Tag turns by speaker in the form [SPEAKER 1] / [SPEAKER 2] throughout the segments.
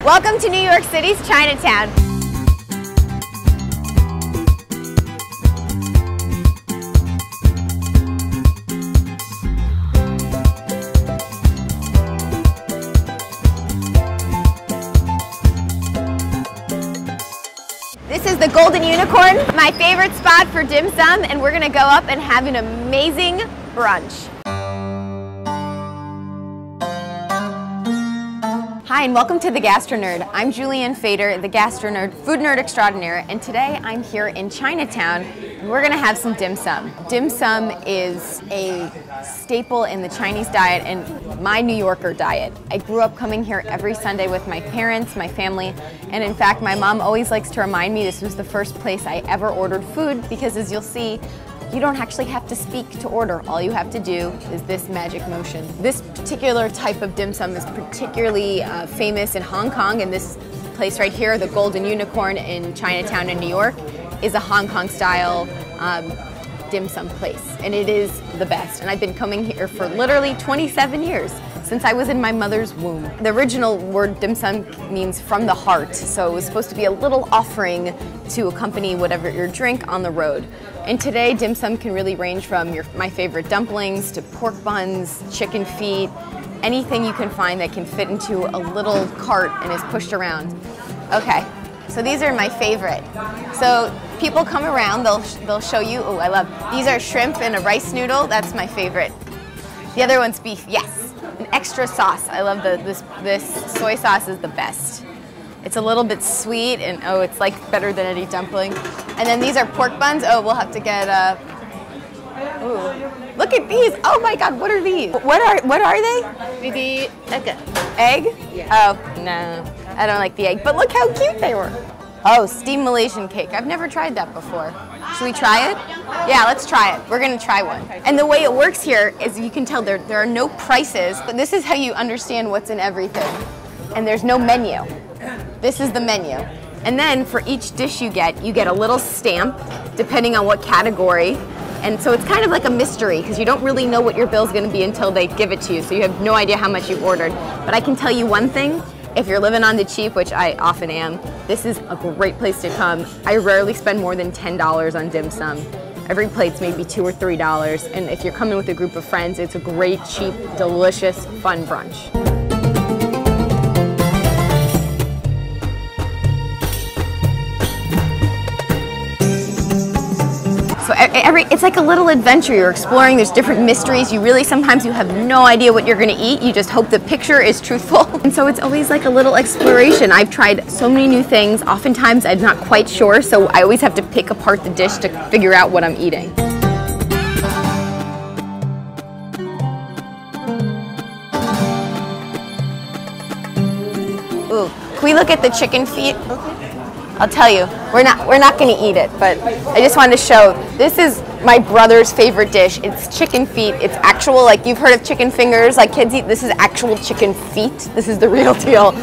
[SPEAKER 1] Welcome to New York City's Chinatown. This is the Golden Unicorn, my favorite spot for dim sum, and we're gonna go up and have an amazing brunch. Hi, and welcome to The Gastro Nerd. I'm Julianne Fader, the Gastro Nerd, food nerd extraordinaire, and today I'm here in Chinatown, and we're gonna have some dim sum. Dim sum is a staple in the Chinese diet and my New Yorker diet. I grew up coming here every Sunday with my parents, my family, and in fact, my mom always likes to remind me this was the first place I ever ordered food because, as you'll see, you don't actually have to speak to order. All you have to do is this magic motion. This particular type of dim sum is particularly famous in Hong Kong, and this place right here, the Golden Unicorn in Chinatown in New York, is a Hong Kong style dim sum place, and it is the best. And I've been coming here for literally 27 years, since I was in my mother's womb. The original word dim sum means from the heart, so it was supposed to be a little offering to accompany whatever your drink on the road. And today, dim sum can really range from my favorite dumplings to pork buns, chicken feet, anything you can find that can fit into a little cart and is pushed around. Okay, so these are my favorite. So people come around, they'll show you, oh, I love, these are shrimp and a rice noodle, that's my favorite. The other one's beef, yes. An extra sauce, I love this soy sauce is the best. It's a little bit sweet, and oh, it's like better than any dumpling. And then these are pork buns. Oh, we'll have to get ooh, look at these. Oh my God, what are these? What are they?
[SPEAKER 2] Maybe egg.
[SPEAKER 1] Egg?
[SPEAKER 2] Yeah.
[SPEAKER 1] Oh, no, I don't like the egg, but look how cute they were. Oh, steamed Malaysian cake. I've never tried that before. Should we try it? Yeah, let's try it. We're gonna try one. And the way it works here is you can tell there are no prices, but this is how you understand what's in everything. And there's no menu. This is the menu. And then for each dish you get a little stamp depending on what category. And so it's kind of like a mystery because you don't really know what your bill's gonna be until they give it to you. So you have no idea how much you've ordered. But I can tell you one thing, if you're living on the cheap, which I often am, this is a great place to come. I rarely spend more than $10 on dim sum. Every plate's maybe $2 or $3. And if you're coming with a group of friends, it's a great, cheap, delicious, fun brunch. So it's like a little adventure. You're exploring, there's different mysteries. Sometimes you have no idea what you're gonna eat. You just hope the picture is truthful. And so it's always like a little exploration. I've tried so many new things. Oftentimes I'm not quite sure, so I always have to pick apart the dish to figure out what I'm eating. Ooh, can we look at the chicken feet? Okay. I'll tell you, we're not gonna eat it, but I just wanted to show, this is my brother's favorite dish. It's chicken feet. It's actual, like you've heard of chicken fingers, like kids eat, this is actual chicken feet. This is the real deal.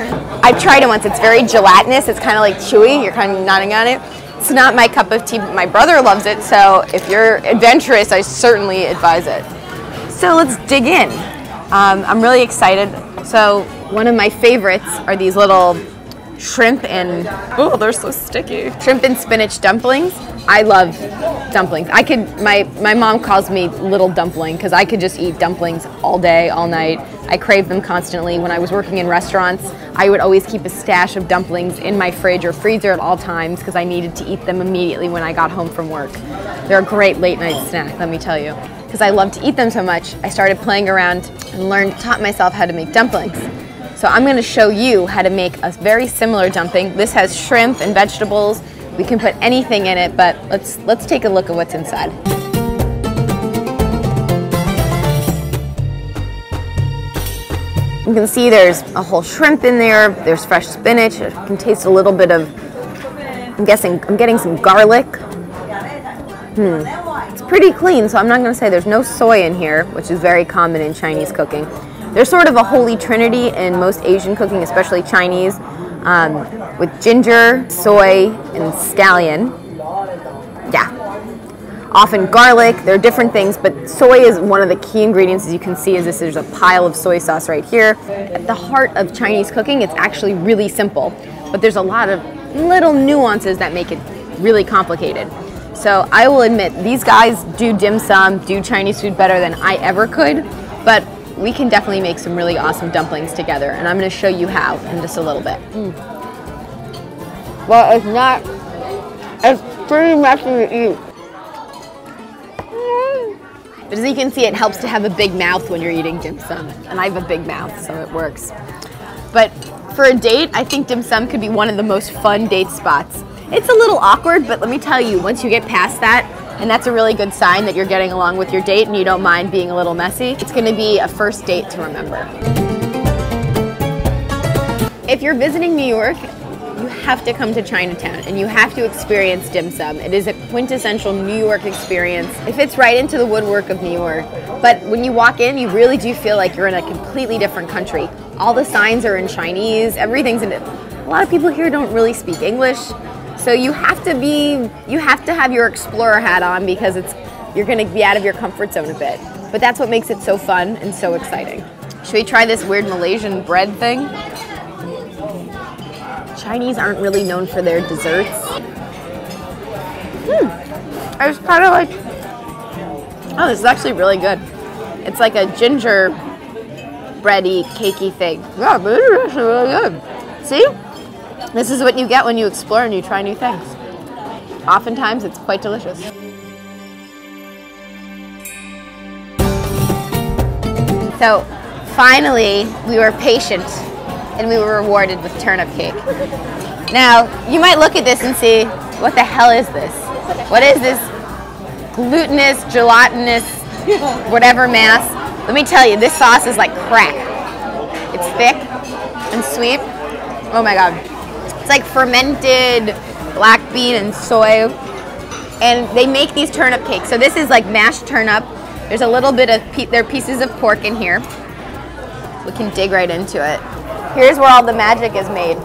[SPEAKER 1] I've tried it once, it's very gelatinous, it's kind of like chewy, you're kind of nodding on it. It's not my cup of tea, but my brother loves it, so if you're adventurous, I certainly advise it. So let's dig in. I'm really excited. So one of my favorites are these little shrimp and, oh, they're so sticky. Shrimp and spinach dumplings. I love dumplings. My mom calls me little dumpling because I could just eat dumplings all day, all night. I crave them constantly. When I was working in restaurants, I would always keep a stash of dumplings in my fridge or freezer at all times because I needed to eat them immediately when I got home from work. They're a great late night snack, let me tell you. Because I love to eat them so much, I started playing around and taught myself how to make dumplings. So I'm going to show you how to make a very similar dumpling. This has shrimp and vegetables. We can put anything in it, but let's take a look at what's inside. You can see there's a whole shrimp in there. There's fresh spinach. It can taste a little bit of, I'm getting some garlic. It's pretty clean, so I'm not going to say there's no soy in here, which is very common in Chinese cooking. There's sort of a holy trinity in most Asian cooking, especially Chinese, with ginger, soy, and scallion. Yeah. often garlic. There are different things, but soy is one of the key ingredients. As you can see, there's a pile of soy sauce right here. At the heart of Chinese cooking, it's actually really simple, but there's a lot of little nuances that make it really complicated. So I will admit, these guys do dim sum, do Chinese food better than I ever could, but we can definitely make some really awesome dumplings together, and I'm going to show you how in just a little bit. Well, it's pretty messy to eat. But as you can see, it helps to have a big mouth when you're eating dim sum, and I have a big mouth, so it works. But for a date, I think dim sum could be one of the most fun date spots. It's a little awkward, but let me tell you, once you get past that, and that's a really good sign that you're getting along with your date and you don't mind being a little messy, it's going to be a first date to remember. If you're visiting New York, you have to come to Chinatown and you have to experience dim sum. It is a quintessential New York experience. It fits right into the woodwork of New York. But when you walk in, you really do feel like you're in a completely different country. All the signs are in Chinese, everything's in it. A lot of people here don't really speak English. So you have to have your explorer hat on because you're going to be out of your comfort zone a bit. But that's what makes it so fun and so exciting. Should we try this weird Malaysian bread thing? Chinese aren't really known for their desserts. It's kind of like, oh, this is actually really good. It's like a ginger bready, cakey thing. Yeah, but it's actually really good. See? This is what you get when you explore and you try new things. Oftentimes, it's quite delicious. So, finally, we were patient and we were rewarded with turnip cake. Now, you might look at this and see, what the hell is this? What is this glutinous, gelatinous, whatever mass? Let me tell you, this sauce is like crack. It's thick and sweet. Oh my God. It's like fermented black bean and soy. And they make these turnip cakes. So this is like mashed turnip. There's a little bit of, there are pieces of pork in here. We can dig right into it. Here's where all the magic is made.